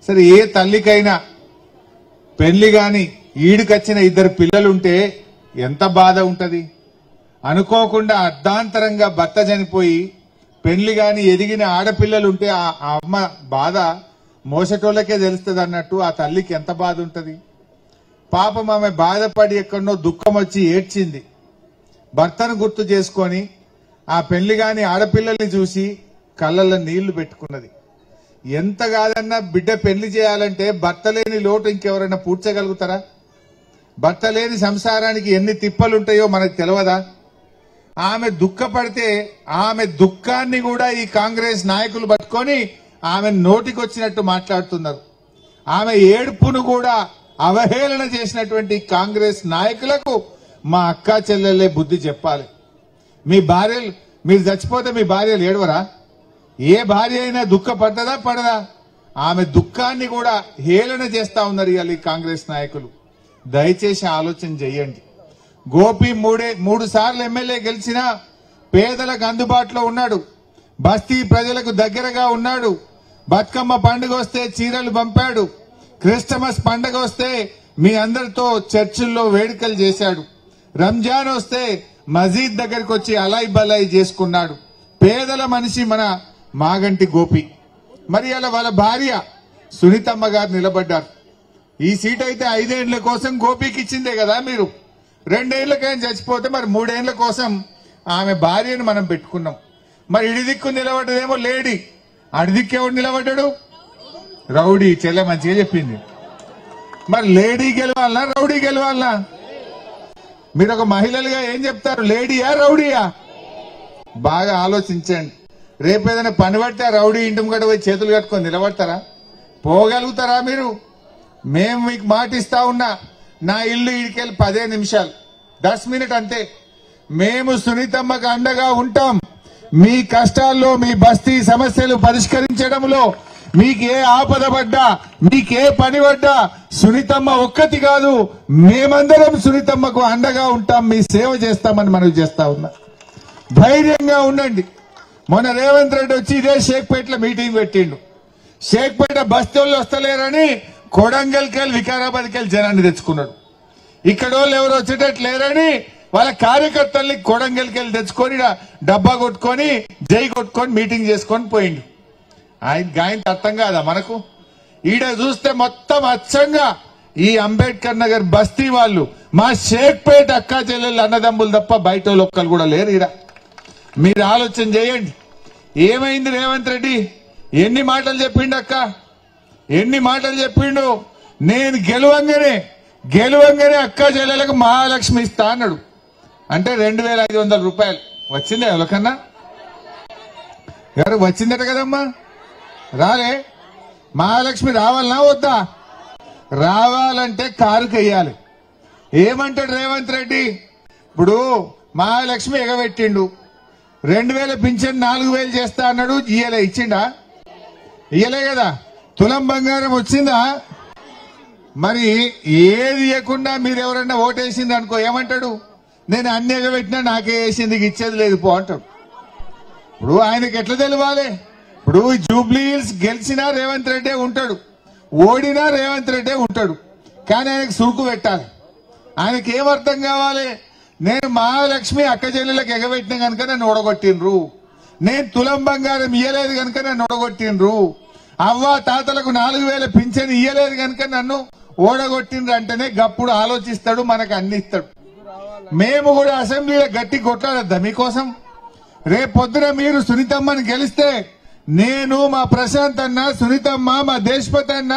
సరే ఏ తల్లికైనా పెళ్లి గాని ఈడుకొచ్చిన ఇద్దరు పిల్లలుంటే ఎంత బాధ ఉంటది. అనుకోకుండా అర్ధాంతరంగా భర్త చనిపోయి పెళ్లి గాని ఎదిగిన ఆడపిల్లలుంటే ఆ అమ్మ బాధ మోసటోళ్ళకే తెలుస్తుంది అన్నట్టు ఆ తల్లికి ఎంత బాధ ఉంటది. పాపం ఆమె బాధపడి ఎక్కడనో దుఃఖం వచ్చి ఏడ్చింది. భర్తను గుర్తు చేసుకొని ఆ పెళ్లి గాని ఆడపిల్లల్ని చూసి కళ్ళల్లో నీళ్లు పెట్టుకున్నది. ఎంత కాదన్నా బిడ్డ పెళ్లి చేయాలంటే భర్త లేని లోటు ఇంకెవరైనా పూడ్చగలుగుతారా? భర్త లేని సంసారానికి ఎన్ని తిప్పలుంటాయో మనకు తెలియదా? ఆమె దుఃఖపడితే ఆమె దుఃఖాన్ని కూడా ఈ కాంగ్రెస్ నాయకులు పట్టుకొని ఆమె నోటికొచ్చినట్టు మాట్లాడుతున్నారు. ఆమె ఏడుపును కూడా అవహేళన చేసినటువంటి కాంగ్రెస్ నాయకులకు మా అక్కా చెల్లెళ్ళే బుద్ధి చెప్పాలి. మీ భార్యలు మీరు చచ్చిపోతే మీ భార్యలు ఏడవరా? ఏ భార్య అయినా దుఃఖపడ్డదా పడదా? ఆమె దుఃఖాన్ని కూడా హేళన చేస్తా ఉన్నారు ఇవాళ ఈ కాంగ్రెస్ నాయకులు. దయచేసి ఆలోచన చెయ్యండి. గోపి మూడు సార్లు ఎమ్మెల్యే గెలిచినా పేదలకు అందుబాటులో ఉన్నాడు. బస్తీ ప్రజలకు దగ్గరగా ఉన్నాడు. బతుకమ్మ పండుగ వస్తే చీరలు పంపాడు. క్రిస్టమస్ పండుగ వస్తే మీ అందరితో చర్చిల్లో వేడుకలు చేశాడు. రంజాన్ వస్తే మసీద్ దగ్గరికి వచ్చి అలాయి బలాయి చేసుకున్నాడు. పేదల మనిషి మన మాగంటి గోపి. మరి అలా వాళ్ళ భార్య సునీతమ్మ గారు నిలబడ్డారు. ఈ సీట్ అయితే 5 ఏళ్ల కోసం గోపికి ఇచ్చిందే కదా మీరు. 2 ఏళ్లకైనా చచ్చిపోతే మరి 3 ఏళ్ల కోసం ఆమె భార్యను మనం పెట్టుకున్నాం. మరి ఇడిదిక్కు నిలబడ్డదేమో లేడీ, అడిదిక్కు నిలబడ్డాడు రౌడీ. చెల్లె మంచిగా చెప్పింది. మరి లేడీ గెలవాలనా రౌడీ గెలవాలనా? మీరు ఒక మహిళలుగా ఏం చెప్తారు, లేడీయా రౌడీయా? బాగా ఆలోచించండి. రేపేదైనా పని పడితే ఆ రౌడీ ఇంటి ముంగట పోయి చేతులు కట్టుకొని నిలబడతారా? పోగలుగుతారా మీరు? మేము మీకు మాట ఇస్తా ఉన్నా, నా ఇల్లు ఇడికెళ్ళి 10 నిమిషాలు 10 మినిట్ అంతే. మేము సునీతమ్మకు అండగా ఉంటాం. మీ కష్టాల్లో మీ బస్తీ సమస్యలు పరిష్కరించడంలో మీకు ఏ ఆపద పడ్డా మీకే పని పడ్డా సునీతమ్మ ఒక్కటి కాదు, మేమందరం సునీతమ్మకు అండగా ఉంటాం, మీ సేవ చేస్తామని మనవి చేస్తా ఉన్నా. ధైర్యంగా ఉండండి. మొన్న రేవంత్ రెడ్డి వచ్చి ఇదే షేక్పేటలో మీటింగ్ పెట్టిండు. షేక్పేట బస్తీల్లో వస్తలేరని కొడంగల్కి వెళ్ళి వికారాబాద్కి వెళ్ళి జనాన్ని తెచ్చుకున్నాడు. ఇక్కడ వాళ్ళు ఎవరు వచ్చేటట్టు లేరని వాళ్ళ కార్యకర్తల్ని కొడంగల్కి వెళ్ళి తెచ్చుకొని డబ్బా కొట్టుకొని జై కొట్టుకొని మీటింగ్ చేసుకొని పోయిండు. ఆయన అర్థం కాదా మనకు? ఈడ చూస్తే మొత్తం అచ్చంగా ఈ అంబేద్కర్ నగర్ బస్తీ వాళ్ళు మా షేక్పేట అక్కా చెల్లెళ్ళు అన్నదమ్ములు తప్ప బయట ఒక్కరు కూడా లేరు ఈడ. మీరు ఆలోచన చేయండి. ఏమైంది రేవంత్ రెడ్డి? ఎన్ని మాటలు చెప్పిండు అక్క, ఎన్ని మాటలు చెప్పిండు. నేను గెలువంగానే అక్కా చెల్లెలకు మహాలక్ష్మి ఇస్తా అన్నాడు. అంటే 2500 రూపాయలు వచ్చిందే ఎవరికన్నా? ఎవరు వచ్చిందట కదమ్మా? రాలే. మహాలక్ష్మి రావాలనా వద్దా? రావాలంటే కారుకి వెయ్యాలి. ఏమంటాడు రేవంత్ రెడ్డి? ఇప్పుడు మహాలక్ష్మి ఎగబెట్టిండు. 2000 పింఛన్ 4000 చేస్తా అన్నాడు. ఇయ్యలే, ఇచ్చిండా? ఇయ్యలే కదా. తులం బంగారం వచ్చిందా? మరి ఏది ఇవ్వకుండా మీరు ఎవరన్నా ఓటేసింది అనుకో, ఏమంటాడు? నేను అన్ని ఎగబెట్టినా నాకే వేసింది, ఇచ్చేది లేదు పో అంటాడు. ఇప్పుడు ఆయనకి ఎట్లా తెలియాలి? ఇప్పుడు జూబ్లీ హిల్స్ గెలిచినా రేవంత్ రెడ్డి ఉంటాడు, ఓడినా రేవంత్ రెడ్డి ఉంటాడు. కానీ ఆయనకు సురుకు పెట్టాలి. ఆయనకి ఏమర్థం కావాలి? నేను మహాలక్ష్మి అక్క చెల్లెలకు ఎగబెట్టిన కనుక నన్ను ఓడగొట్టిండ్రు, నేను తులం బంగారం ఇయ్యలేదు కనుక నన్ను ఓడగొట్టిండ్రు, అవ్వ తాతలకు 4000 పింఛన్ ఇయ్యలేదు కనుక నన్ను ఓడగొట్టిండ్రు అంటేనే గప్పుడు ఆలోచిస్తాడు, మనకు అన్ని ఇస్తాడు. మేము కూడా అసెంబ్లీలో గట్టి కొట్లాడద్దా మీకోసం? రేపొద్దున మీరు సునీతమ్మని గెలిస్తే నేను, మా ప్రశాంత్ అన్న, సునీతమ్మ, మా దేశపతి అన్న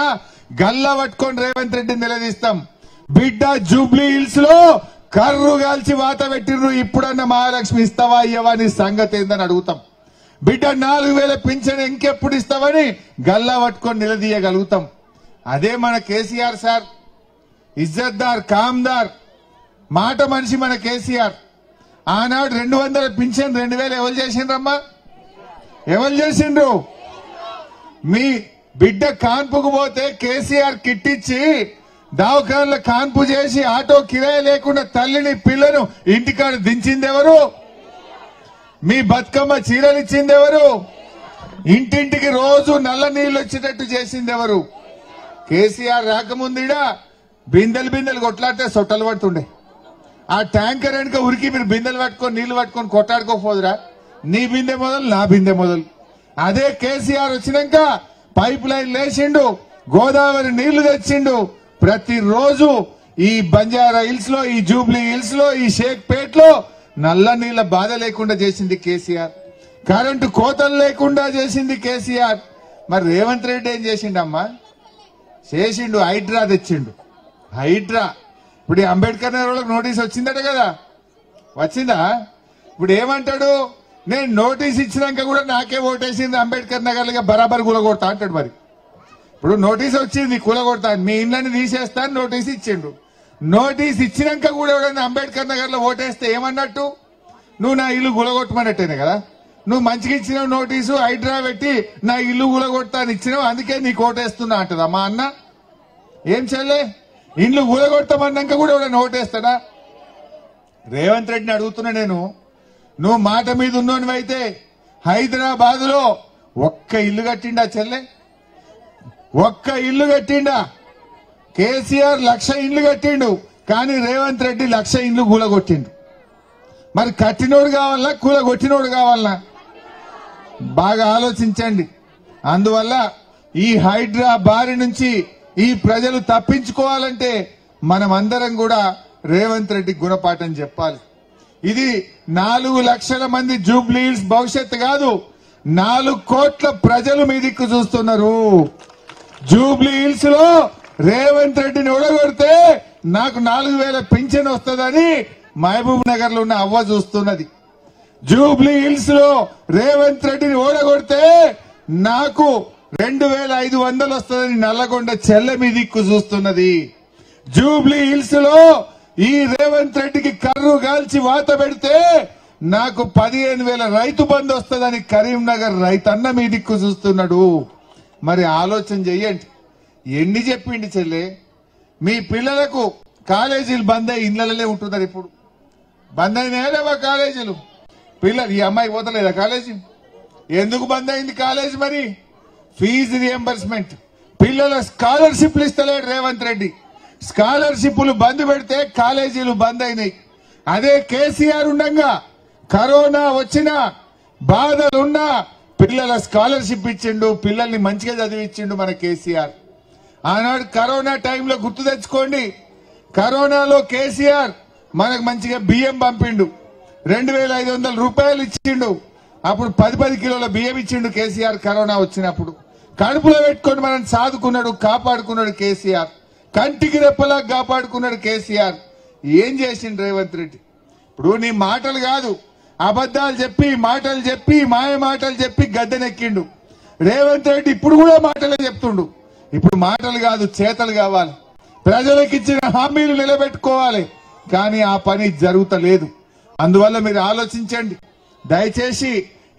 గల్లా పట్టుకొని రేవంత్ రెడ్డిని నిలదీస్తాం. బిడ్డ జూబ్లీ హిల్స్ లో కర్రు గాల్చి వాత పెట్టిర్రు, ఇప్పుడన్నా మహాలక్ష్మి ఇస్తావా ఇయ్యవా నీ సంగతి ఏందని అడుగుతాం. బిడ్డ 4000 పింఛన్ ఇంకెప్పుడు ఇస్తావని గల్లా పట్టుకొని నిలదీయగలుగుతాం. అదే మన కేసీఆర్ సార్, ఇజ్జత్దార్, కామ్దార్, మాట మనిషి మన కేసీఆర్. ఆనాడు 200 పింఛన్ 2000 ఎవరు చేసిండ్రమ్మా? ఎవరు చేసిండ్రు? మీ బిడ్డ కాన్పుకు పోతే కేసీఆర్ కిట్టిచ్చి దవాఖానలో కాన్పు చేసి ఆటో కిరాయి లేకుండా తల్లిని పిల్లను ఇంటికాడ దించిందెవరు? మీ బతుకమ్మ చీరలు ఇచ్చిందెవరు? ఇంటింటికి రోజు నల్ల నీళ్లు వచ్చేటట్టు చేసిందెవరు? కేసీఆర్ రాకముందుడ బిందెలు బిందెలు కొట్లాడితే సొట్టలు పడుతుండే. ఆ ట్యాంకర్ వెనుక ఉరికి మీరు బిందెలు పట్టుకొని నీళ్లు పట్టుకొని కొట్టాడుకోపోదురా? నీ బిందె మొదలు నా బిందె మొదలు. అదే కేసీఆర్ వచ్చినాక పైప్ లైన్ లేచిండు, గోదావరి నీళ్లు తెచ్చిండు. ప్రతిరోజు ఈ బంజారా హిల్స్ లో, ఈ జూబ్లీ హిల్స్ లో, ఈ షేక్ పేట్ లో నల్ల నీళ్ల బాధ లేకుండా చేసింది కేసీఆర్. కరెంటు కోతలు లేకుండా చేసింది కేసీఆర్. మరి రేవంత్ రెడ్డి ఏం చేసిండమ్మా? చేసిండు, హైడ్రా తెచ్చిండు. హైడ్రా ఇప్పుడు అంబేద్కర్ నగర్ వాళ్ళకి నోటీస్ వచ్చిందట కదా, వచ్చిందా? ఇప్పుడు ఏమంటాడు? నేను నోటీస్ ఇచ్చినాక కూడా నాకే ఓటేసింది అంబేద్కర్ నగర్ బరాబర్ కూలగొడతా అంటాడు. మరి ఇప్పుడు నోటీస్ వచ్చింది కూలగొడతా, మీ ఇళ్ళని తీసేస్తాను నోటీస్ ఇచ్చిండు. నోటీస్ ఇచ్చినాక కూడా ఎవడన్నా అంబేద్కర్ నగర్ లో ఓటేస్తే ఏమన్నట్టు? నువ్వు నా ఇల్లు కూలగొట్టమన్నట్టేనే కదా. నువ్వు మంచిగా ఇచ్చినావు నోటీసు, హైడ్రా పెట్టి నా ఇల్లు కూలగొడతా అని ఇచ్చినావు, అందుకే నీకు ఓటేస్తున్నా అంటదా మా అన్న? ఏం చెల్లే, ఇండ్లు కూలగొడతామన్నాక కూడా ఎవడన్నా ఓటేస్తాడా? రేవంత్ రెడ్డిని అడుగుతున్నా నేను, నువ్వు మాట మీద ఉన్నోనివైతే హైదరాబాద్ లో ఒక్క ఇల్లు కట్టిండా చెల్లె? ఒక్క ఇల్లు కట్టిండా? కేసీఆర్ 1,00,000 ఇండ్లు కట్టిండు, కానీ రేవంత్ రెడ్డి 1,00,000 ఇండ్లు కూలగొట్టిండు. మరి కట్టినోడు కావాలన్నా కూలగొట్టినోడు కావాలన్నా? బాగా ఆలోచించండి. అందువల్ల ఈ హైడ్రా బారి నుంచి ఈ ప్రజలు తప్పించుకోవాలంటే మనం అందరం కూడా రేవంత్ రెడ్డి గుణపాఠం చెప్పాలి. ఇది 4 లక్షల మంది జూబ్లీ హిల్స్ భవిష్యత్తు కాదు, 4 కోట్ల ప్రజలు మీ దిక్కు చూస్తున్నారు. జూబ్లీ హిల్స్ లో రేవంత్ రెడ్డిని ఓడగొడితే నాకు 4,000 పింఛన్ వస్తుందని మహబూబ్ నగర్ లో ఉన్న అవ్వ చూస్తున్నది. జూబ్లీ హిల్స్ లో రేవంత్ రెడ్డిని ఓడగొడితే నాకు 2,500 వస్తుందని నల్లగొండ చెల్లె మీ దిక్కు చూస్తున్నది. జూబ్లీ హిల్స్ లో ఈ రేవంత్ రెడ్డికి కర్రు గాల్చి వాత పెడితే నాకు 15,000 రైతు బంధు వస్తుందని కరీంనగర్ రైతన్న మీ దిక్కు చూస్తున్నాడు. మరి ఆలోచన చెయ్యండి. ఎన్ని చెప్పిండి చెల్లె? మీ పిల్లలకు కాలేజీలు బంద్ అయ్యి ఇళ్లలోనే ఉంటున్నారు. ఇప్పుడు బంద్ అయినాయా లేవా కాలేజీలు? పిల్లలు, ఈ అమ్మాయి పోతలేదా కాలేజీ? ఎందుకు బంద్ అయింది కాలేజీ? మరి ఫీజు రియంబర్స్మెంట్, పిల్లల స్కాలర్షిప్లు ఇస్తలేడు రేవంత్ రెడ్డి. స్కాలర్షిప్లు బంద్ పెడితే కాలేజీలు బంద్ అయినాయి. అదే కేసీఆర్ ఉండగా కరోనా వచ్చినా బాధలున్నా పిల్లల స్కాలర్షిప్ ఇచ్చిండు, పిల్లల్ని మంచిగా చదివించిండు మన కేసీఆర్. ఆనాడు కరోనా టైంలో గుర్తు తెచ్చుకోండి, కరోనాలో కేసీఆర్ మనకు మంచిగా బియ్యం పంపిండు, 2,500 రూపాయలు ఇచ్చిండు. అప్పుడు 10 కిలోల బియ్యం ఇచ్చిండు కేసీఆర్. కరోనా వచ్చినప్పుడు కడుపులో పెట్టుకొని మనం సాదుకున్నాడు, కాపాడుకున్నాడు కేసీఆర్. కంటికి రెప్పలా కాపాడుకున్నాడు కేసీఆర్. ఏం చేసిండు రేవంత్ రెడ్డి? ఇప్పుడు నీ మాటలు కాదు, అబద్దాలు చెప్పి, మాటలు చెప్పి, మాయ మాటలు చెప్పి గద్దెనెక్కిండు రేవంత్ రెడ్డి. ఇప్పుడు కూడా మాటలే చెప్తుండు. ఇప్పుడు మాటలు కాదు, చేతలు కావాలి. ప్రజలకు ఇచ్చిన హామీలు నిలబెట్టుకోవాలి, కానీ ఆ పని జరుగుతలేదు. అందువల్ల మీరు ఆలోచించండి దయచేసి.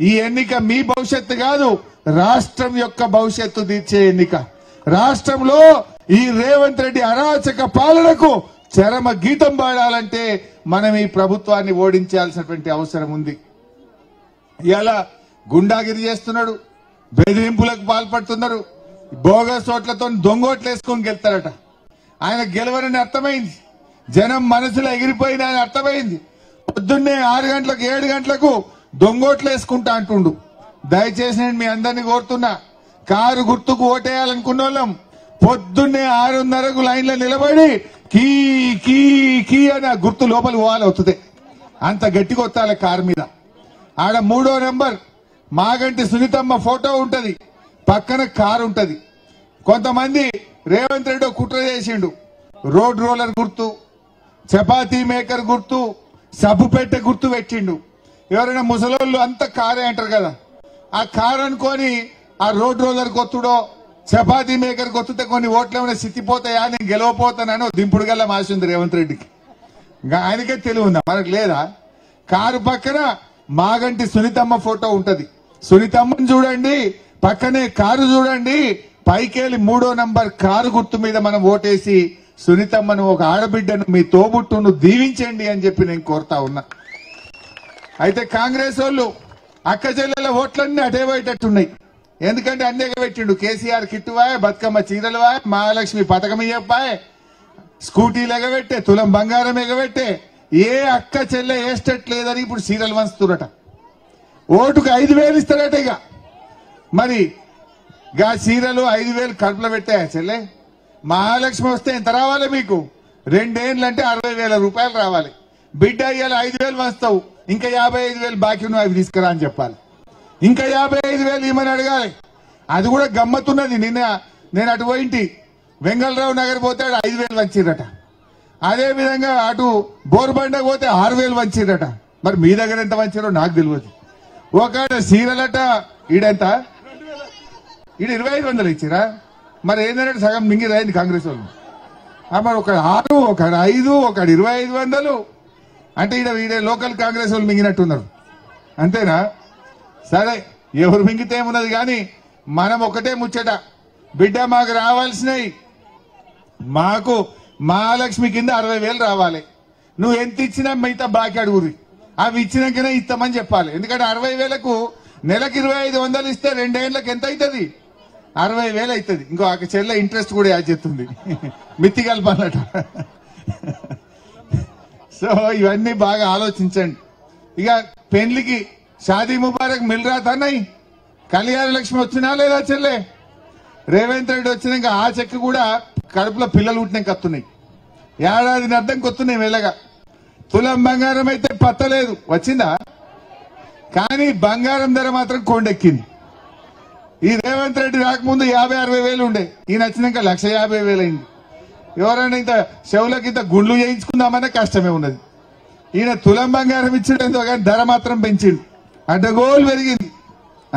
ఈ ఎన్నిక మీ భవిష్యత్తు కాదు, రాష్ట్రం యొక్క భవిష్యత్తు తీర్చే ఎన్నిక. రాష్ట్రంలో ఈ రేవంత్ రెడ్డి అరాచక పాలనకు చరమ గీతం పాడాలంటే మనం ఈ ప్రభుత్వాన్ని ఓడించాల్సినటువంటి అవసరం ఉంది. ఇలా గుండాగిరి చేస్తున్నాడు, బెదిరింపులకు పాల్పడుతున్నారు, బోగస్ ఓట్లతో దొంగోట్లు వేసుకొని గెలుతారట. ఆయన గెలవరని అర్థమైంది, జనం మనసులో ఎగిరిపోయిన ఆయన అర్థమైంది. పొద్దున్నే 6 గంటలకు 7 గంటలకు దొంగోట్లు వేసుకుంటా అంటుండు. దయచేసి నేను మీ అందరినీ కోరుతున్నా, కారు గుర్తుకు ఓటేయాలనుకున్న వాళ్ళం పొద్దున్నే 6:30కు లైన్లో నిలబడి కీ కీ కీ అని ఆ గుర్తు లోపలి పోవాలి. అవుతుంది అంత గట్టిగా వస్తాలి కారు మీద. ఆడ 3వ నెంబర్ మాగంటి సునీతమ్మ ఫోటో ఉంటది, పక్కన కారు ఉంటది. కొంతమంది రేవంత్ రెడ్డి కుట్ర చేసిండు, రోడ్ రోలర్ గుర్తు, చపాతీ మేకర్ గుర్తు, సబ్బు పెట్టె గుర్తు పెట్టిండు. ఎవరైనా ముసలోళ్ళు అంతా కారే అంటారు కదా, ఆ కారు అనుకొని ఆ రోడ్ రోలర్ కొత్తుడో చపాతీ మేకర్ కొత్తుతే కొన్ని ఓట్లు ఏమైనా సిత్తిపోతాయా, నేను గెలవపోతానని దింపుడు గల్లా మాసింది రేవంత్ రెడ్డికి. ఇంకా ఆయనకే తెలివి ఉందా, మనకు లేదా? కారు పక్కన మాగంటి సునీతమ్మ ఫోటో ఉంటది, సునీతమ్మని చూడండి, పక్కనే కారు చూడండి, పైకేలి 3వ నంబర్ కారు గుర్తు మీద మనం ఓటేసి సునీతమ్మను, ఒక ఆడబిడ్డను, మీ తోబుట్టును దీవించండి అని చెప్పి నేను కోరుతా ఉన్నా. అయితే కాంగ్రెస్ వాళ్ళు అక్క చెల్లెల ఓట్లన్నీ అటే పోయేటట్టున్నాయి. ఎందుకంటే అన్ని ఎగబెట్టిండు. కేసీఆర్ కిట్టువాయ్, బతుకమ్మ చీరలువాయ్, మహాలక్ష్మి పథకం ఇయ్యపాయ్, స్కూటీలు ఎగబెట్టే, తులం బంగారం ఎగబెట్టే, ఏ అక్క చెల్లె ఏ స్టెట్ లేదని ఇప్పుడు చీరలు వంచుతురట. ఓటుకు 5,000 ఇస్తారట. ఇక మరి గా చీరలు 5,000 కడుపులో పెట్టాయా చెల్లె? మహాలక్ష్మి వస్తే ఎంత రావాలి మీకు? 2 ఏళ్ళు అంటే 60,000 రూపాయలు రావాలి. బిడ్డ అయ్యాలి 5,000 వస్తావు, ఇంకా 55,000 బాకీ నువ్వు అవి తీసుకురా అని చెప్పాలి. ఇంకా 55,000 ఇవ్వమని అడగాలి. అది కూడా గమ్మత్తున్నది. నేను అటు పోయింటి వెంగళరావు నగర్ పోతే 5,000 వంచిరట. అదే విధంగా అటు బోర్బండ పోతే 6,000 వంచిరట. మరి మీ దగ్గర ఎంత వంచారో నాకు తెలియదు. ఒక సీరలట ఈడెంత? ఈడు 2,500 ఇచ్చిరా. మరి ఏంటంటే సగం మింగిరైంది కాంగ్రెస్ వాళ్ళు. మరి ఒక 6, ఒక 5, ఒక 2,500 అంటే ఈడ లోకల్ కాంగ్రెస్ వాళ్ళు మింగినట్టున్నారు. అంతేనా? సరే, ఎవరు మింగితే ఏమున్నది కానీ మనం ఒకటే ముచ్చట. బిడ్డ మాకు రావాల్సినవి, మాకు మహాలక్ష్మి కింద 60,000 రావాలి. నువ్వు ఎంత ఇచ్చినా మిగతా బాకీ అడుగురి. అవి ఇచ్చినాకనే ఇస్తామని చెప్పాలి. ఎందుకంటే 60,000కు నెలకు 2,500 ఇస్తే 2 ఏళ్ళకి ఎంత అవుతుంది? 60,000 అవుతుంది. ఇంకో ఆ చెల్లె ఇంట్రెస్ట్ కూడా యాడ్ చేస్తుంది, మిత్తి కలపాలట. సో ఇవన్నీ బాగా ఆలోచించండి. ఇక పెళ్లికి షాదీ ముబారక్ మిల్రాతన్నాయి, కళ్యాణ లక్ష్మి వచ్చినా లేదా చెల్లె? రేవంత్ రెడ్డి వచ్చినాక ఆ చెక్ కూడా కడుపులో పిల్లలు పుట్టినాక వస్తున్నాయి. ఏడాది అర్థం కొత్తున్నాయి మెల్లగా. తులం బంగారం అయితే పత్తలేదు, వచ్చిందా? కానీ బంగారం ధర మాత్రం కొండెక్కింది. ఈ రేవంత్ రెడ్డి రాకముందు 50,000-60,000 ఉండే, ఈయన వచ్చినాక 1,50,000 అయింది. ఎవరైనా ఇంత చెవులకి ఇంత గుండ్లు చేయించుకుందామన్నా కష్టమే ఉన్నది. ఈయన తులం బంగారం ఇచ్చిండేందో కానీ ధర మాత్రం పెంచిండు, అడ్డగోలు పెరిగింది.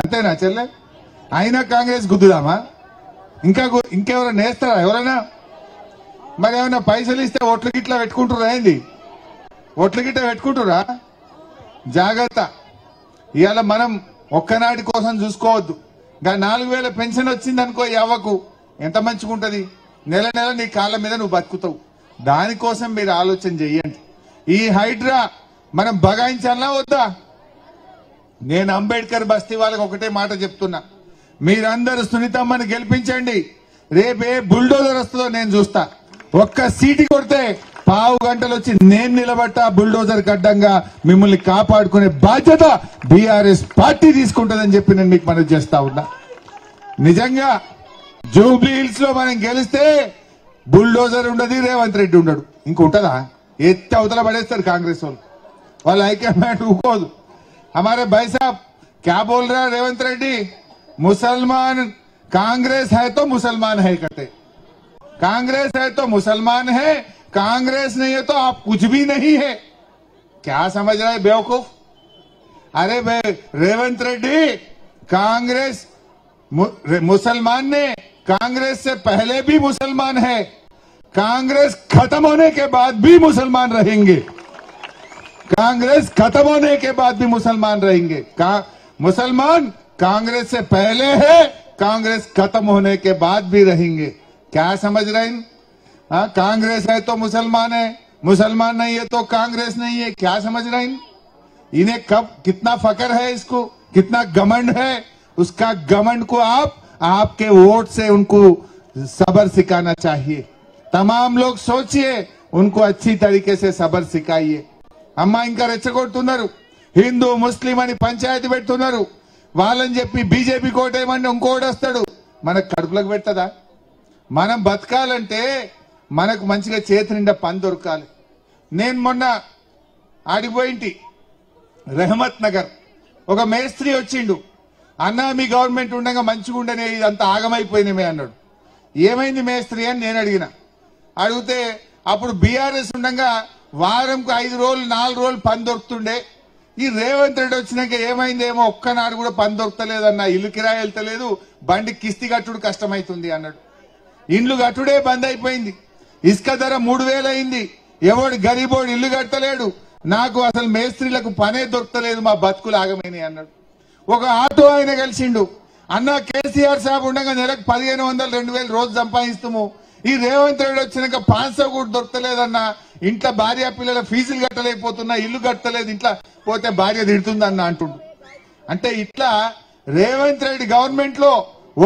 అంతేనా చెల్లె? అయినా కాంగ్రెస్ గుద్దుదామా? ఇంకెవరైనా నేస్తారా ఎవరైనా? మరి ఏమైనా పైసలు ఇస్తే ఓట్ల గిట్లా పెట్టుకుంటురా? ఏంది ఓట్ల గిట్ల పెట్టుకుంటురా? జాగ్రత్త. ఇవాళ మనం ఒక్కనాటి కోసం చూసుకోవద్దు. 4,000 పెన్షన్ వచ్చింది అనుకో, అవ్వకు ఎంత మంచిగా ఉంటది. నెల నెల నీ కాళ్ళ మీద నువ్వు బతుకుతావు. దానికోసం మీరు ఆలోచన చెయ్యండి. ఈ హైడ్రా మనం బగాయించాలా వద్దా? నేను అంబేద్కర్ బస్తీ వాళ్ళకి ఒకటే మాట చెప్తున్నా, మీరందరూ సునీతమ్మని గెలిపించండి. రేపే బుల్డోజర్ వస్తుందో నేను చూస్తా. ఒక్క సీటు కొడితే 15 గంటలు వచ్చి నేను నిలబట్టా బుల్డోజర్ గడ్డంగా మిమ్మల్ని కాపాడుకునే బాధ్యత బీఆర్ఎస్ పార్టీ తీసుకుంటుందని చెప్పి నేను మీకు మనవి చేస్తా ఉన్నా. నిజంగా జూబ్లీ హిల్స్ లో మనం గెలిస్తే బుల్డోజర్ ఉండదు, రేవంత్ రెడ్డి ఉండడు. ఇంకుంటదా? ఎత్తి అవతల పడేస్తారు కాంగ్రెస్ వాళ్ళు. వాళ్ళ హైకమాండ్ ఊకోదు. हमारे भाई साहब क्या बोल रहा है रेवंत रेड्डी? मुसलमान कांग्रेस है तो मुसलमान है कहते, कांग्रेस है तो मुसलमान है, कांग्रेस नहीं है तो आप कुछ भी नहीं है. क्या समझ रहा है बेवकूफ? अरे रेवंत रेड्डी, कांग्रेस मुसलमान ने कांग्रेस से पहले भी मुसलमान है, कांग्रेस खत्म होने के बाद भी मुसलमान रहेंगे, कांग्रेस खत्म होने के बाद भी मुसलमान रहेंगे. मुसलमान कांग्रेस से पहले है, कांग्रेस खत्म होने के बाद भी रहेंगे. क्या समझ रहे हैं? कांग्रेस है तो मुसलमान है, मुसलमान नहीं है तो कांग्रेस नहीं है. क्या समझ रहे हैं? इन्हें कब कितना फकर है, इसको कितना घमंड है. उसका घमंड को आपके वोट से उनको सब्र सिखाना चाहिए. तमाम लोग सोचिए, उनको अच्छी तरीके से सब्र सिखाइए. అమ్మ ఇంకా రెచ్చగొడుతున్నారు, హిందూ ముస్లిం అని పంచాయతీ పెడుతున్నారు. వాళ్ళని చెప్పి బీజేపీ కోటేయమని ఇంకోటి వస్తాడు. మనకు కడుపులకు పెట్టదా? మనం బతకాలంటే మనకు మంచిగా చేతి నిండా పని దొరకాలి. నేను మొన్న ఆడిపోయింటి రెహమత్ నగర్, ఒక మేస్త్రి వచ్చిండు. అన్నా మీ గవర్నమెంట్ ఉండగా మంచిగా ఉండనే ఇదంతా ఆగమైపోయినమే అన్నాడు. ఏమైంది మేస్త్రి అని నేను అడిగితే అప్పుడు బీఆర్ఎస్ ఉండగా వారంకు 5 రోజులు 4 రోజులు పని దొరుకుతుండే. ఈ రేవంత్ రెడ్డి వచ్చినాక ఏమైందేమో, ఒక్కనాడు కూడా పని దొరకలేదన్నా. ఇల్లు కిరాయి వెళ్తలేదు, బండి కిస్తీ కట్టుడు కష్టమైతుంది అన్నాడు. ఇండ్లు కట్టుడే బంద్ అయిపోయింది. ఇసుక ధర 3,000 అయింది. ఎవడు గరీబోడు ఇల్లు కట్టలేడు. నాకు అసలు మేస్త్రీలకు పనే దొరకలేదు, మా బతుకులు ఆగమైనాయి అన్నాడు. ఒక ఆటో ఆయన కలిసిండు, అన్న కేసీఆర్ సాబ్ ఉండగా నెలకు 1,500 2,000 రోజు సంపాదిస్తాము. ఈ రేవంత్ రెడ్డి వచ్చినాక 500 కూడా దొరకలేదన్నా. ఇంట్లో భార్య పిల్లల ఫీజులు కట్టలేకపోతున్నా, ఇల్లు కట్టలేదు, ఇంట్లో పోతే భార్య తిడుతుందన్న అంటుండు. అంటే ఇట్లా రేవంత్ రెడ్డి గవర్నమెంట్ లో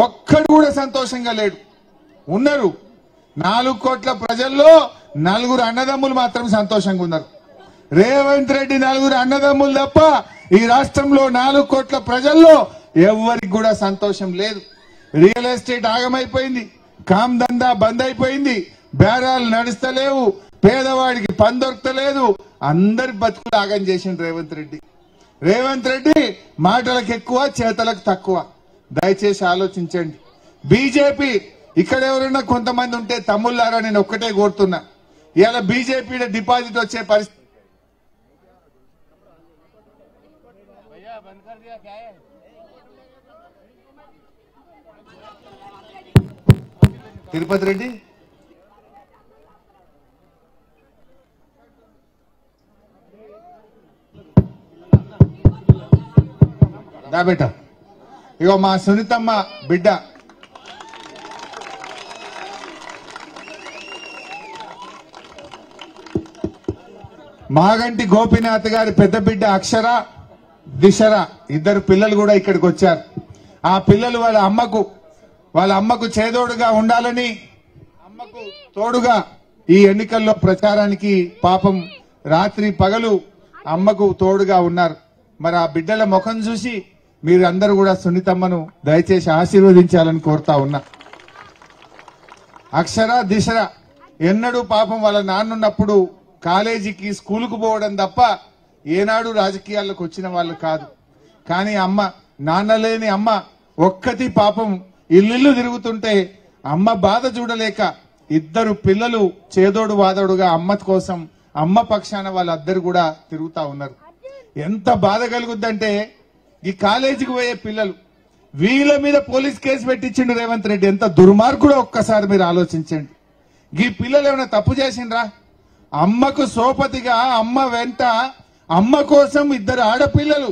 ఒక్కడు కూడా సంతోషంగా లేడు. ఉన్నారు 4 కోట్ల ప్రజల్లో 4 అన్నదమ్ములు మాత్రం సంతోషంగా ఉన్నారు. రేవంత్ రెడ్డి 4 అన్నదమ్ములు తప్ప ఈ రాష్ట్రంలో 4 కోట్ల ప్రజల్లో ఎవరికి కూడా సంతోషం లేదు. రియల్ ఎస్టేట్ ఆగమైపోయింది, కామ్ దందా బంద్ అయిపోయింది, బేరాలు నడుస్తలేవు, పేదవాడికి పని దొరకలేదు, అందరి బతుకులు ఆగం చేసిండు రేవంత్ రెడ్డి. రేవంత్ రెడ్డి మాటలకు ఎక్కువ, చేతలకు తక్కువ. దయచేసి ఆలోచించండి. బీజేపీ ఇక్కడ ఎవరైనా కొంతమంది ఉంటే తమ్ముళ్ళారా నేను ఒక్కటే కోరుతున్నా, ఇలా బీజేపీ డిపాజిట్ వచ్చే పరిస్థితి తిరుపతి రెడ్డి దా బేట, ఇగో మా సునీతమ్మ బిడ్డ మాగంటి గోపీనాథ్ గారి పెద్ద బిడ్డ అక్షర, దిశర ఇద్దరు పిల్లలు కూడా ఇక్కడికి వచ్చారు. ఆ పిల్లలు వాళ్ళ అమ్మకు చేదోడుగా ఉండాలని, అమ్మకు తోడుగా ఈ ఎన్నికల్లో ప్రచారానికి పాపం రాత్రి పగలు అమ్మకు తోడుగా ఉన్నారు. మరి ఆ బిడ్డల ముఖం చూసి మీరు అందరూ కూడా సునీతమ్మను దయచేసి ఆశీర్వదించాలని కోరుతా ఉన్నా. అక్షర, దిశర ఎన్నడూ పాపం వాళ్ళ నాన్నున్నప్పుడు కాలేజీకి స్కూలుకు పోవడం తప్ప ఏనాడు రాజకీయాల్లోకి వచ్చిన వాళ్ళు కాదు. కానీ అమ్మ, నాన్న లేని అమ్మ ఒక్కటి పాపం ఇల్లు తిరుగుతుంటే అమ్మ బాధ చూడలేక ఇద్దరు పిల్లలు చేదోడు వాదోడుగా అమ్మ కోసం, అమ్మ పక్షాన వాళ్ళందరూ కూడా తిరుగుతా ఉన్నారు. ఎంత బాధ కలుగుద్దంటే ఈ కాలేజీకి పోయే పిల్లలు, వీళ్ళ మీద పోలీస్ కేసు పెట్టించిండు రేవంత్ రెడ్డి. ఎంత దుర్మార్గుడో ఒక్కసారి మీరు ఆలోచించండి. ఈ పిల్లలు ఏమైనా తప్పు చేసిండ్రా? అమ్మకు సోపతిగా అమ్మ వెంట, అమ్మ కోసం ఇద్దరు ఆడపిల్లలు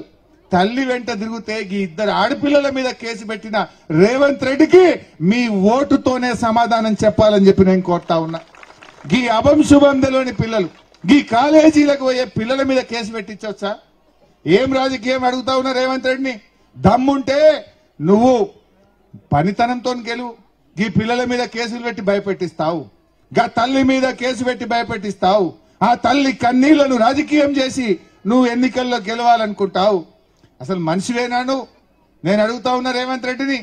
తల్లి వెంట తిరిగితే ఈ ఇద్దరు ఆడపిల్లల మీద కేసు పెట్టిన రేవంత్ రెడ్డికి మీ ఓటుతోనే సమాధానం చెప్పాలని చెప్పి నేను కోరుతా ఉన్నా. ఈ అభం శుభం తెలియని పిల్లలు, ఈ కాలేజీలకు పోయే పిల్లల మీద కేసు పెట్టించవచ్చా? ఏం రాజకీయం అడుగుతా ఉన్నా రేవంత్ రెడ్డిని? దమ్ముంటే నువ్వు పనితనంతో గెలువు. ఈ పిల్లల మీద కేసులు పెట్టి భయపెట్టిస్తావు, గా తల్లి మీద కేసు పెట్టి భయపెట్టిస్తావు, ఆ తల్లి కన్నీళ్లను రాజకీయం చేసి నువ్వు ఎన్నికల్లో గెలవాలనుకుంటావు. అసలు మనిషివేనా నువ్వు? నేను అడుగుతా ఉన్నా రేవంత్ రెడ్డిని.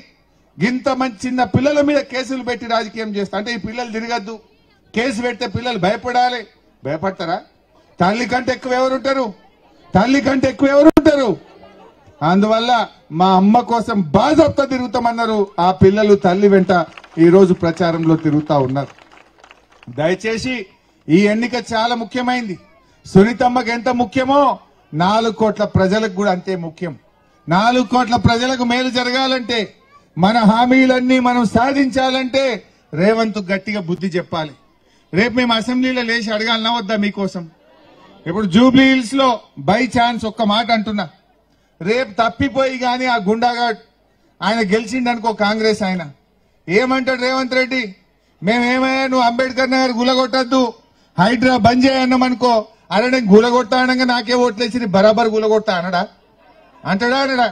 గింత మంచి చిన్న పిల్లల మీద కేసులు పెట్టి రాజకీయం చేస్తా అంటే ఈ పిల్లలు తిరగద్దు, కేసు పెడితే పిల్లలు భయపడాలి. భయపడతారా? తల్లి కంటే ఎక్కువ ఎవరుంటారు? తల్లి కంటే ఎక్కువ ఎవరుంటారు? అందువల్ల మా అమ్మ కోసం బాజప్తా తిరుగుతామన్నారు ఆ పిల్లలు. తల్లి వెంట ఈ రోజు ప్రచారంలో తిరుగుతా ఉన్నారు. దయచేసి ఈ ఎన్నిక చాలా ముఖ్యమైంది. సునీతమ్మకి ఎంత ముఖ్యమో 4 కోట్ల ప్రజలకు కూడా అంతే ముఖ్యం. 4 కోట్ల ప్రజలకు మేలు జరగాలంటే, మన హామీలన్నీ మనం సాధించాలంటే రేవంత్ గట్టిగా బుద్ధి చెప్పాలి. రేపు మేము అసెంబ్లీలో లేచి అడగాలన్నా వద్దా మీకోసం? ఇప్పుడు జూబ్లీ హిల్స్ లో బై ఛాన్స్ ఒక్క మాట అంటున్నా, రేపు తప్పిపోయి గాని ఆ గుండాగాడ్ ఆయన గెలిచిండనుకో కాంగ్రెస్ ఆయన ఏమంటాడు రేవంత్ రెడ్డి? మేమేమయ్యా నువ్వు అంబేద్కర్ నగర్ గులగొట్టద్దు, హైడ్రా బంద్ చేయన్నామనుకో, అరే నేను గులగొడతా అనగా నాకే ఓట్లేసి బరాబర్ గులగొడతా అనడా? అంటాడా?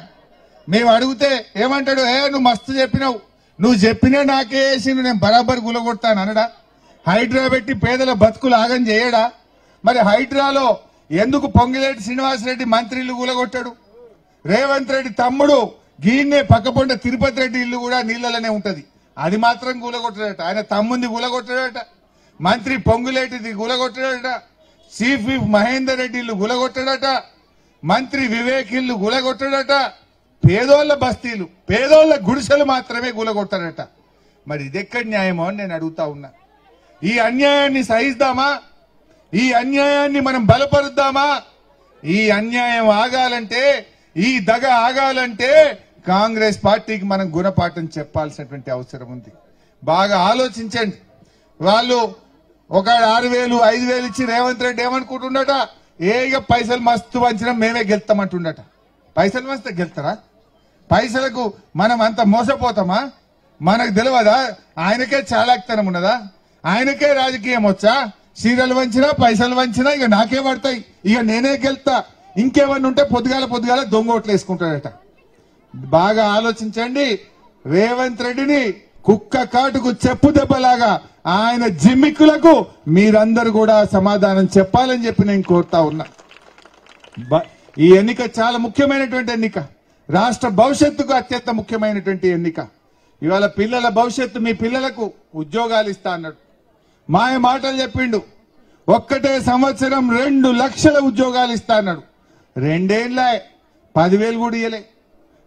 మేము అడిగితే ఏమంటాడు? నువ్వు మస్తు చెప్పినావు, నువ్వు చెప్పినా నాకే వేసి నేను బరాబర్ గులగొడతాను అనడా? హైడ్రా పెట్టి పేదల బతుకులు ఆగం చేయడా? మరి హైడ్రాలో ఎందుకు పొంగిలేటి శ్రీనివాసరెడ్డి మంత్రిలు గులగొట్టాడు? రేవంత్ రెడ్డి తమ్ముడు గీన్నే పక్కపొండ తిరుపతి రెడ్డి ఇల్లు కూడా నీళ్లలోనే ఉంటది, అది మాత్రం గులగొట్టాడట. ఆయన తమ్ముంది గులగొట్టాడట, మంత్రి పొంగులేటిది గులగొట్టాడట, చీఫ్ విప్ మహేందర్ రెడ్డి ఇల్లు గులగొట్టాడట, మంత్రి వివేక్ ఇల్లు గులగొట్టాడట, పేదోళ్ల బస్తీలు, పేదోళ్ల గుడిసెలు మాత్రమే గులగొట్టాడట. మరి ఇదెక్కడి న్యాయమో అని నేను అడుగుతా ఉన్నా. ఈ అన్యాయాన్ని సహిద్దామా? ఈ అన్యాయాన్ని మనం బలపరుద్దామా? ఈ అన్యాయం ఆగాలంటే, ఈ దగ ఆగాలంటే కాంగ్రెస్ పార్టీకి మనం గుణపాఠం చెప్పాల్సినటువంటి అవసరం ఉంది. బాగా ఆలోచించండి. వాళ్ళు ఒక 6,000 5,000 ఇచ్చి రేవంత్ రెడ్డి ఏమనుకుంటుండట? ఇక పైసలు మస్తు వంచినా మేమే గెలుస్తామంటుండట. పైసలు వస్తే గెలుతారా? పైసలకు మనం అంత మోసపోతామా? మనకు తెలియదా? ఆయనకే చాలాక్తనం ఉన్నదా? ఆయనకే రాజకీయం వచ్చా? చీరలు వంచినా పైసలు వంచినా ఇక నాకే పడతాయి, ఇక నేనే గెలుతా, ఇంకేమన్నా ఉంటే పొద్దుగాల దొంగ ఓట్లు వేసుకుంటాడట. బాగా ఆలోచించండి. రేవంత్ రెడ్డిని కుక్క కాటుకు చెప్పు దెబ్బలాగా ఆయన జిమ్మిక్కులకు మీరందరూ కూడా సమాధానం చెప్పాలని చెప్పి నేను కోరుతా ఉన్నా. ఈ ఎన్నిక చాలా ముఖ్యమైనటువంటి ఎన్నిక, రాష్ట్ర భవిష్యత్తుకు అత్యంత ముఖ్యమైనటువంటి ఎన్నిక. ఇవాళ పిల్లల భవిష్యత్తు, మీ పిల్లలకు ఉద్యోగాలు ఇస్తా అన్నాడు, మాయ మాటలు చెప్పిండు. ఒక్కటే సంవత్సరం 2 లక్షల ఉద్యోగాలు ఇస్తా అన్నాడు. 2 ఏళ్ళ 10,000 కూడా ఇయ్యలే.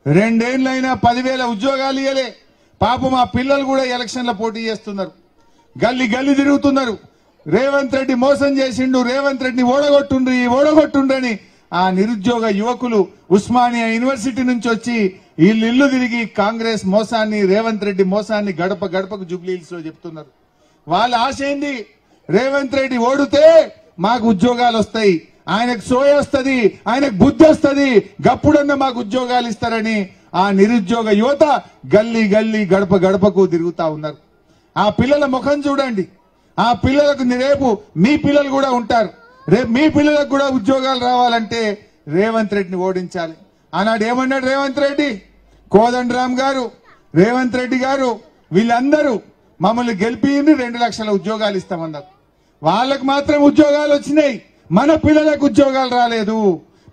2 ఏళ్ళైనా 10,000 ఉద్యోగాలు ఇయ్యలే. పాపం మా పిల్లలు కూడా ఎలక్షన్ల పోటీ చేస్తున్నారు, గల్లీ గల్లీ తిరుగుతున్నారు. రేవంత్ రెడ్డి మోసం చేసిండు, రేవంత్ రెడ్డిని ఓడగొట్టుండ్రని ఆ నిరుద్యోగ యువకులు ఉస్మానియా యూనివర్సిటీ నుంచి వచ్చి ఇల్లు తిరిగి కాంగ్రెస్ మోసాన్ని, రేవంత్ రెడ్డి మోసాన్ని గడప గడపకు జూబ్లీహిల్స్ లో చెప్తున్నారు. వాళ్ళ ఆశ ఏంది? రేవంత్ రెడ్డి ఓడితే మాకు ఉద్యోగాలు వస్తాయి, ఆయనకు సోయ వస్తుంది, ఆయనకు బుద్ధి వస్తుంది, గప్పుడన్నా మాకు ఉద్యోగాలు ఇస్తారని ఆ నిరుద్యోగ యువత గల్లీ గల్లీ గడప గడపకు తిరుగుతా ఉన్నారు. ఆ పిల్లల ముఖం చూడండి. ఆ పిల్లలకు రేపు మీ పిల్లలు కూడా ఉంటారు. రేపు మీ పిల్లలకు కూడా ఉద్యోగాలు రావాలంటే రేవంత్ రెడ్డిని ఓడించాలి. ఆనాడు ఏమన్నాడు రేవంత్ రెడ్డి? కోదండరామ్ గారు, రేవంత్ రెడ్డి గారు వీళ్ళందరూ మమ్మల్ని గెలిపి 2 లక్షల ఉద్యోగాలు ఇస్తామన్నారు. వాళ్ళకు మాత్రం ఉద్యోగాలు వచ్చినాయి, మన పిల్లలకు ఉద్యోగాలు రాలేదు.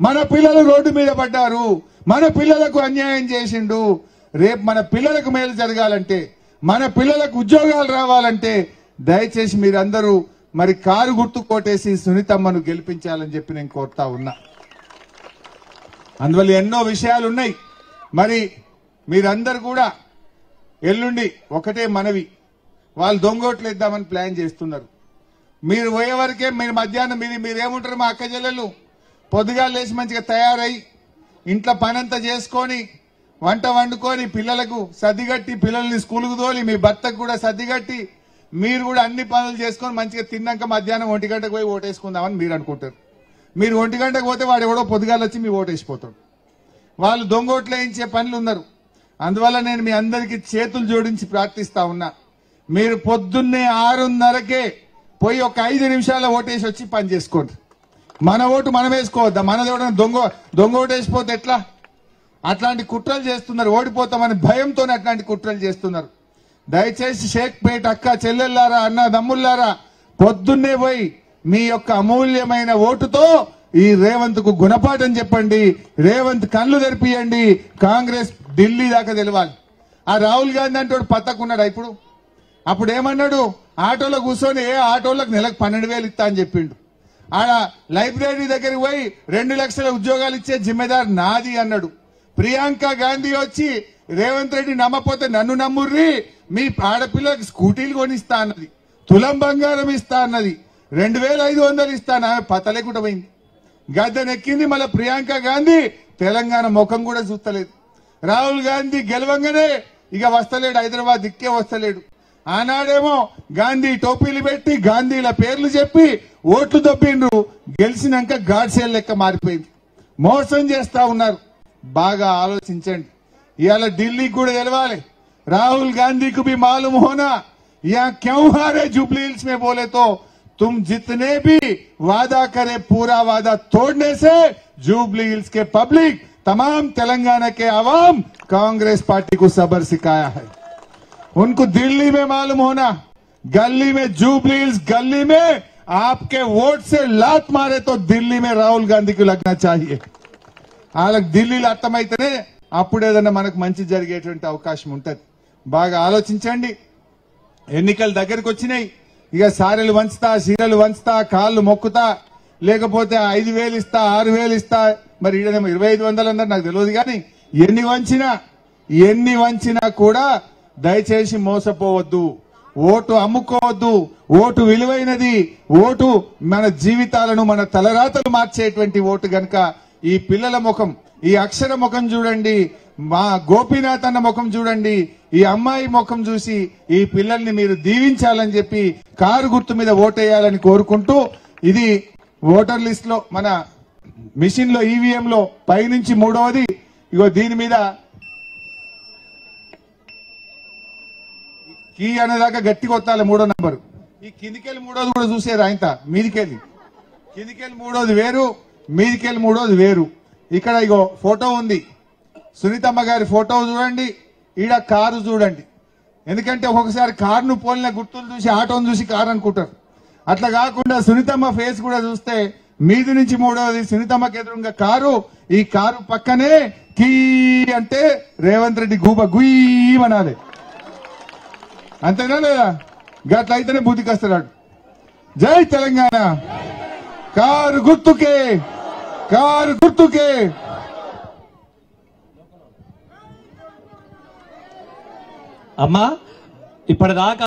మన పిల్లలు రోడ్డు మీద పడ్డారు, మన పిల్లలకు అన్యాయం చేసిండు. రేపు మన పిల్లలకు మేలు జరగాలంటే, మన పిల్లలకు ఉద్యోగాలు రావాలంటే దయచేసి మీరందరూ మరి కారు గుర్తు కోటేసి సునీతమ్మను గెలిపించాలని చెప్పి నేను కోరుతా ఉన్నా. అందువల్ల ఎన్నో విషయాలు ఉన్నాయి. మరి మీరందరూ కూడా ఎల్లుండి ఒకటే మనవి, వాళ్ళు దొంగోట్లు ఇద్దామని ప్లాన్ చేస్తున్నారు. మీరు పోయే వరకే మీరు మధ్యాహ్నం మీరేముంటారు? మా అక్క చెల్లెళ్ళు పొద్దుగా లేచి మంచిగా తయారై ఇంట్లో పనంతా చేసుకొని వంట వండుకొని పిల్లలకు సర్దిగట్టి పిల్లల్ని స్కూల్కు తోలి మీ భర్తకు కూడా సర్దిగట్టి మీరు కూడా అన్ని పనులు చేసుకొని మంచిగా తిన్నాక మధ్యాహ్నం 1 గంటకు పోయి ఓటేసుకుందామని మీరు అనుకుంటారు. మీరు 1 గంటకు పోతే వాడు ఎవడో పొద్దుగాలు వచ్చి మీ ఓటేసిపోతాడు. వాళ్ళు దొంగోట్లు వేయించే పనులు ఉన్నారు. అందువల్ల నేను మీ అందరికీ చేతులు జోడించి ప్రార్థిస్తా ఉన్నా, మీరు పొద్దున్నే 6:30కే పోయి ఒక 5 నిమిషాల ఓటేసి వచ్చి పని చేసుకోండి. మన ఓటు మనం వేసుకోవద్దా? మనది ఎవడన్నా దొంగ ఓటేసిపోతే ఎట్లా? అట్లాంటి కుట్రలు చేస్తున్నారు. ఓడిపోతామని భయంతో అట్లాంటి కుట్రలు చేస్తున్నారు. దయచేసి షేక్పేట అక్క చెల్లెల్లారా, అన్న దమ్ముల్లారా, పొద్దున్నే పోయి మీ యొక్క అమూల్యమైన ఓటుతో ఈ రేవంత్ కు గుణపాఠం చెప్పండి. రేవంత్ కళ్ళు తెరిపియండి. కాంగ్రెస్ ఢిల్లీ దాకా తెలవాలి. ఆ రాహుల్ గాంధీ అంటే పత్తకున్నాడు. ఇప్పుడు అప్పుడు ఏమన్నాడు? ఆటోలో కూర్చొని ఆటోలకు నెలకు 12,000 ఇస్తా అని చెప్పిండు. ఆడ లైబ్రరీ దగ్గరికి పోయి 2 లక్షల ఉద్యోగాలు ఇచ్చే జిమ్మెదారు నాది అన్నాడు. ప్రియాంక గాంధీ వచ్చి రేవంత్ రెడ్డి నమ్మపోతే నన్ను నమ్ముర్రి, మీ ఆడపిల్లలకు స్కూటీలు కొనిస్తా అన్నది, తులం బంగారం ఇస్తా అన్నది, 2,500 ఇస్తాను. ఆమె పత లేకుండా పోయింది, గద్దెనెక్కింది. మళ్ళీ ప్రియాంక గాంధీ తెలంగాణ ముఖం కూడా చూస్తలేదు. రాహుల్ గాంధీ గెలవంగానే ఇక వస్తలేడు, హైదరాబాద్ దిక్కే వస్తలేడు. ఆనాడేమో గాంధీ టోపీలు పెట్టి గాంధీల పేర్లు చెప్పి ఓట్లు దొబ్బిండ్రు. గెలిచినాక గాడ్సేల్ లెక్క మారిపోయింది. మోసం చేస్తా ఉన్నారు. బాగా ఆలోచించండి. ఇవాళ ఢిల్లీకి కూడా తెలవాలి. राहुल गांधी को भी मालूम होना यहाँ क्यों हारे जुबली हिल्स में बोले तो तुम जितने भी वादा करे पूरा वादा तोड़ने से जुबली हिल्स के पब्लिक तमाम तेलंगाना के आवाम कांग्रेस पार्टी को सबर सिखाया है। उनको दिल्ली में मालूम होना, गली में जुबली हिल्स गली में आपके वोट से लात मारे तो दिल्ली में राहुल गांधी को लगना चाहिए। వాళ్ళకి ఢిల్లీలో అర్థమైతేనే అప్పుడు ఏదన్నా మనకు మంచి జరిగేటువంటి అవకాశం ఉంటుంది. బాగా ఆలోచించండి. ఎన్నికలు దగ్గరికి వచ్చినాయి. ఇక సారెలు వంచుతా, సీరలు వంచుతా, కాళ్ళు మొక్కుతా, లేకపోతే 5,000 ఇస్తా, 6,000 ఇస్తా, మరి ఈడనేమో 2,500 అన్నారు. నాకు తెలియదు. కానీ ఎన్ని వంచినా కూడా దయచేసి మోసపోవద్దు. ఓటు అమ్ముకోవద్దు. ఓటు విలువైనది. ఓటు మన జీవితాలను, మన తలరాతలు మార్చేటువంటి ఓటు గనక ఈ పిల్లల ముఖం, ఈ అక్షర ముఖం చూడండి, మా గోపీనాథ్ అన్న ముఖం చూడండి, ఈ అమ్మాయి ముఖం చూసి ఈ పిల్లల్ని మీరు దీవించాలని చెప్పి కారు గుర్తు మీద ఓటేయాలని కోరుకుంటూ, ఇది ఓటర్ లిస్ట్ లో మన మిషన్ లో ఈవీఎం లో పైనుంచి 3వది. ఇగో దీని మీద కీ అనేదాకా గట్టి కొట్టాలి 3వ నంబరు. ఈ కిందికెళ్ళి 3వది కూడా చూసారు. ఆయన మీదికెళ్ళి కిందికెళ్ళి 3వది వేరు, మీదికెళ్ళి 3వది వేరు. ఇక్కడ ఇగో ఫోటో ఉంది. సునీతమ్మ గారి ఫోటో చూడండి, ఈడ కారు చూడండి. ఎందుకంటే ఒక్కొక్కసారి కారును పోలిన గుర్తులు చూసి ఆటోను చూసి కారు అనుకుంటారు. అట్లా కాకుండా సునీతమ్మ ఫేస్ కూడా చూస్తే మీది నుంచి మూడవది సునీతమ్మకి ఎదురుగా కారు, ఈ కారు పక్కనే కీ అంటే రేవంత్ రెడ్డి గూబ గుయ్యమనాలి. అంతేనా లేదా? గట్లయితేనే బుద్ధికి వస్తున్నాడు. జై తెలంగాణ. కారు గుర్తుకే, కారు గుర్తుకే. అమ్మా ఇప్పటిదాకా